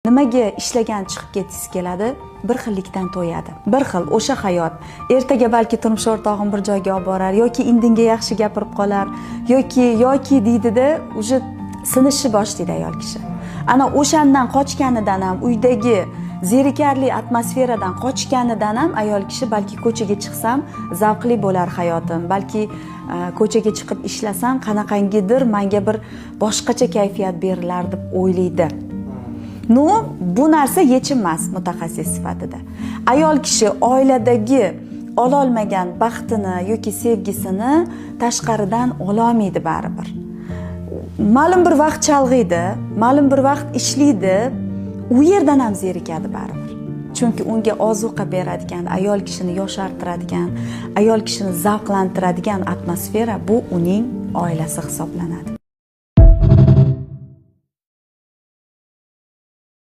Nimaga ishlagan chiqib ketgisi keladi? Bir xillikdan to'yadi. Bir xil o'sha hayot. Ertaga balki turmush o'rtog'im bir joyga olib borar yoki indinga yaxshi gapirib qolar yoki deydida uje sinishni boshlaydi ayol kishi. Ana o'shandan qochganidan ham uydagi zerikarli atmosferadan qochganidan ham ayol kishi balki ko'chaga chiqsam zavqli bo'lar hayotim, balki ko'chaga chiqib ishlasam qanaqangidir menga bir boshqacha kayfiyat berilar deb o'ylaydi. Bu narsa yechim emas mutaxassis sifatida. Ayol kishi oiladagi ololmagan baxtini yoki sevgisini tashqaridan ololmaydi baribir. Ma'lum bir vaqt chalg'iydi, ma'lum bir vaqt ishlaydi, u yerdan ham zerikadi baribir. Chunki unga ozuqa beradigan, ayol kishini yoshartiradigan, ayol kishini zavqlantiradigan atmosfera bu uning oilasi hisoblanadi.